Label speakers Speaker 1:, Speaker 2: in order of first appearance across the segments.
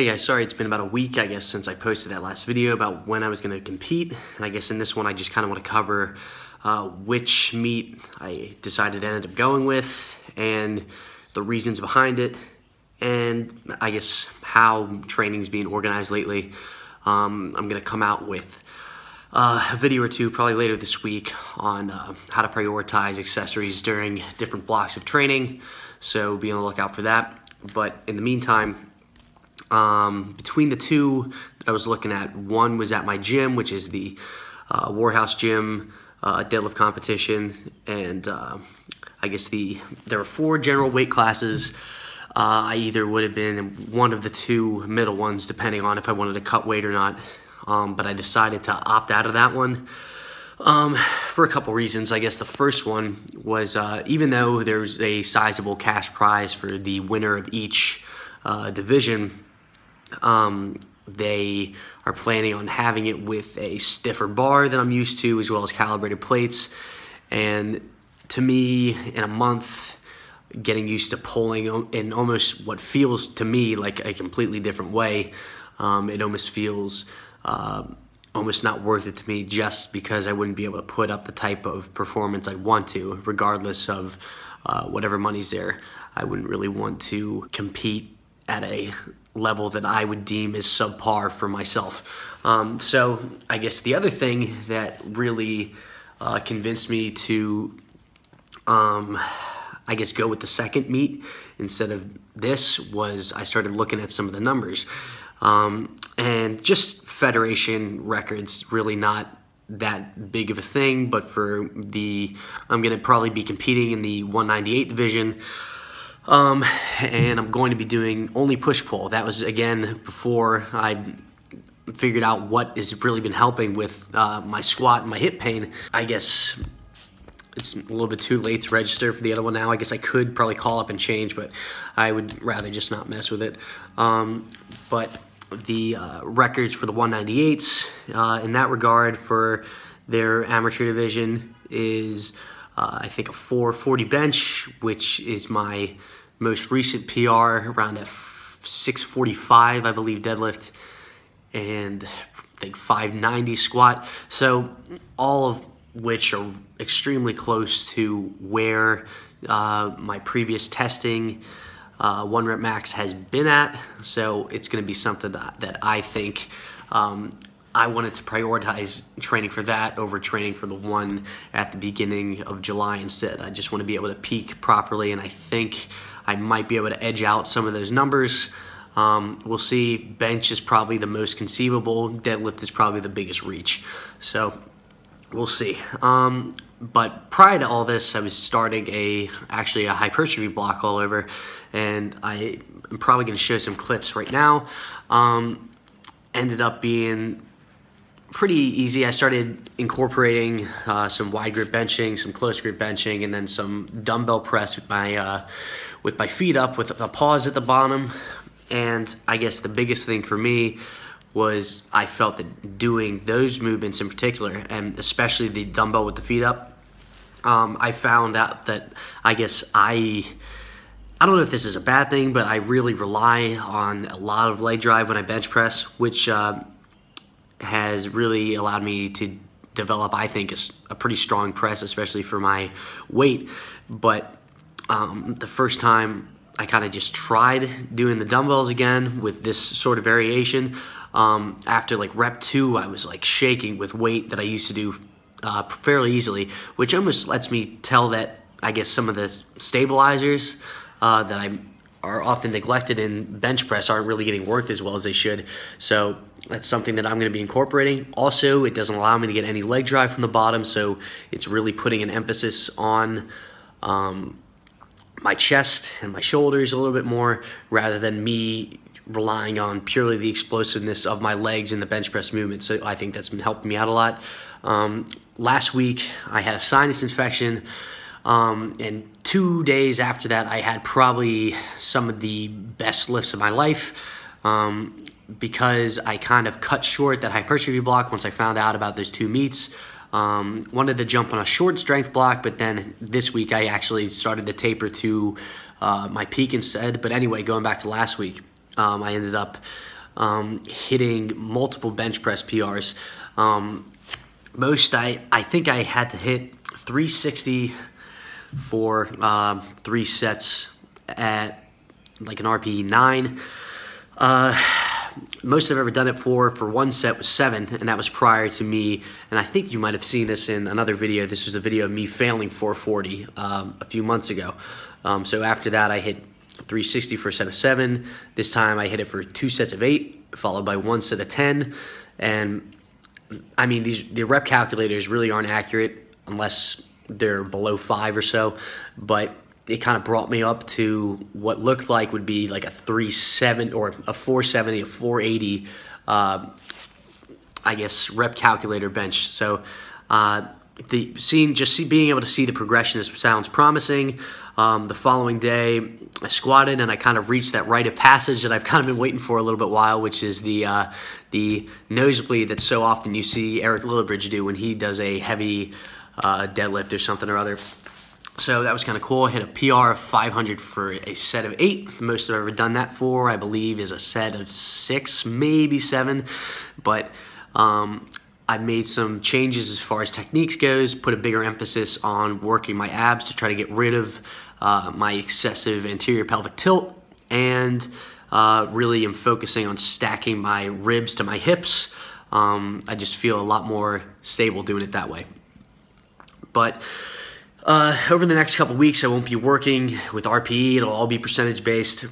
Speaker 1: Hey guys, sorry it's been about a week, I guess, since I posted that last video about when I was going to compete. And I guess in this one I just kind of want to cover which meet I decided to end up going with and the reasons behind it, and I guess how training's being organized lately. I'm going to come out with a video or two probably later this week on how to prioritize accessories during different blocks of training, so be on the lookout for that. But in the meantime, between the two that I was looking at, one was at my gym, which is the Warhouse Gym deadlift competition, and I guess there were 4 general weight classes. I either would have been in one of the 2 middle ones, depending on if I wanted to cut weight or not, but I decided to opt out of that one for a couple reasons. I guess the first one was even though there's a sizable cash prize for the winner of each division, they are planning on having it with a stiffer bar than I'm used to, as well as calibrated plates. And to me, in a month, getting used to pulling in almost what feels to me like a completely different way, it almost feels almost not worth it to me, just because I wouldn't be able to put up the type of performance I want to, regardless of whatever money's there. I wouldn't really want to compete at a level that I would deem as subpar for myself. So I guess the other thing that really convinced me to I guess go with the second meet instead of this was I started looking at some of the numbers, and just federation records really not that big of a thing, but for I'm gonna probably be competing in the 198 division. And I'm going to be doing only push-pull. That was, again, before I figured out what has really been helping with my squat and my hip pain. I guess it's a little bit too late to register for the other one now. I guess I could probably call up and change, but I would rather just not mess with it. But the records for the 198s in that regard for their amateur division is I think a 440 bench, which is my most recent PR, around a 645, I believe, deadlift, and I think 590 squat. So all of which are extremely close to where my previous testing 1 rep max has been at. So it's going to be something that I think I wanted to prioritize training for that over training for the one at the beginning of July instead. I just want to be able to peak properly, and I think I might be able to edge out some of those numbers. We'll see. Bench is probably the most conceivable. Deadlift is probably the biggest reach. So we'll see. But prior to all this, I was starting actually a hypertrophy block all over, and I'm probably going to show some clips right now. Ended up being pretty easy. I started incorporating some wide grip benching, some close grip benching, and then some dumbbell press with my feet up with a pause at the bottom. And I guess the biggest thing for me was I felt that doing those movements in particular, and especially the dumbbell with the feet up, I found out that I guess I don't know if this is a bad thing, but I really rely on a lot of leg drive when I bench press, which has really allowed me to develop, I think, a pretty strong press, especially for my weight. But the first time I kind of just tried doing the dumbbells again with this sort of variation, after like rep 2, I was like shaking with weight that I used to do fairly easily, which almost lets me tell that I guess some of the stabilizers that are often neglected in bench press aren't really getting worked as well as they should. So that's something that I'm going to be incorporating. Also, it doesn't allow me to get any leg drive from the bottom, so it's really putting an emphasis on my chest and my shoulders a little bit more, rather than me relying on purely the explosiveness of my legs in the bench press movement. So I think that's been helping me out a lot. Last week, I had a sinus infection, and 2 days after that, I had probably some of the best lifts of my life, because I kind of cut short that hypertrophy block once I found out about those 2 meets. Wanted to jump on a short strength block, but then this week I actually started to taper to my peak instead. But anyway, going back to last week, I ended up hitting multiple bench press PRs. I think I had to hit 360 for 3 sets at like an RPE 9. Most I've ever done it for 1 set was 7, and that was prior to me, and I think you might have seen this in another video. This was a video of me failing 440 a few months ago. So after that, I hit 360 for a set of 7. This time I hit it for 2 sets of 8, followed by 1 set of 10. And I mean, the rep calculators really aren't accurate unless they're below 5 or so, but it kind of brought me up to what looked like would be like a 370 or a 470, a 480, I guess, rep calculator bench. So being able to see the progression sounds promising. The following day, I squatted and I kind of reached that rite of passage that I've kind of been waiting for a little bit while, which is the nosebleed that so often you see Eric Lillibridge do when he does a heavy deadlift or something or other. So that was kind of cool. I hit a PR of 500 for a set of 8. The most I've ever done that for, I believe, is a set of 6, maybe 7. But I made some changes as far as techniques goes, put a bigger emphasis on working my abs to try to get rid of my excessive anterior pelvic tilt, and really am focusing on stacking my ribs to my hips. I just feel a lot more stable doing it that way. But over the next couple weeks, I won't be working with RPE. It'll all be percentage based.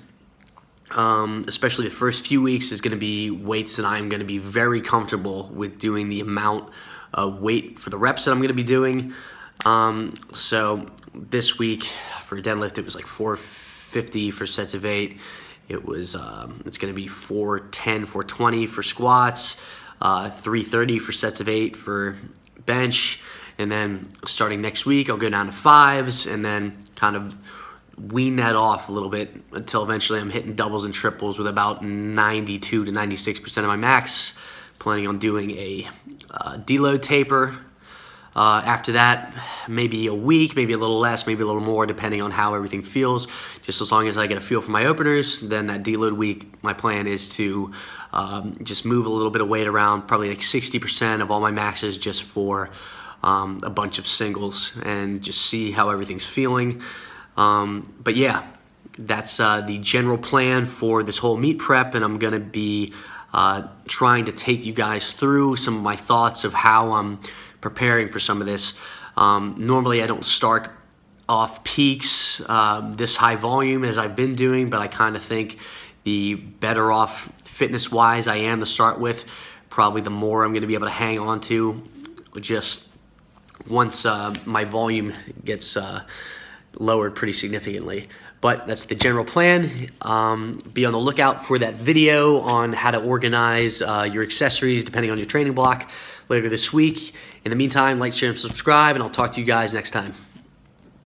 Speaker 1: Especially the first few weeks is going to be weights that I'm going to be very comfortable with doing the amount of weight for the reps that I'm going to be doing. So this week for deadlift, it was like 450 for sets of 8. It was it's going to be 410, 420 for squats, 330 for sets of 8 for bench. And then starting next week, I'll go down to 5s and then kind of wean that off a little bit until eventually I'm hitting doubles and triples with about 92 to 96% of my max. Planning on doing a deload taper. After that, maybe a week, maybe a little less, maybe a little more, depending on how everything feels. Just as long as I get a feel for my openers, then that deload week, my plan is to just move a little bit of weight around, probably like 60% of all my maxes just for a bunch of singles, and just see how everything's feeling. But yeah, that's the general plan for this whole meet prep, and I'm going to be trying to take you guys through some of my thoughts of how I'm preparing for some of this. Normally I don't start off peaks this high volume as I've been doing, but I kind of think the better off fitness-wise I am to start with, probably the more I'm going to be able to hang on to just once my volume gets lowered pretty significantly. But that's the general plan. Be on the lookout for that video on how to organize your accessories depending on your training block later this week. In the meantime, like, share, and subscribe, and I'll talk to you guys next time.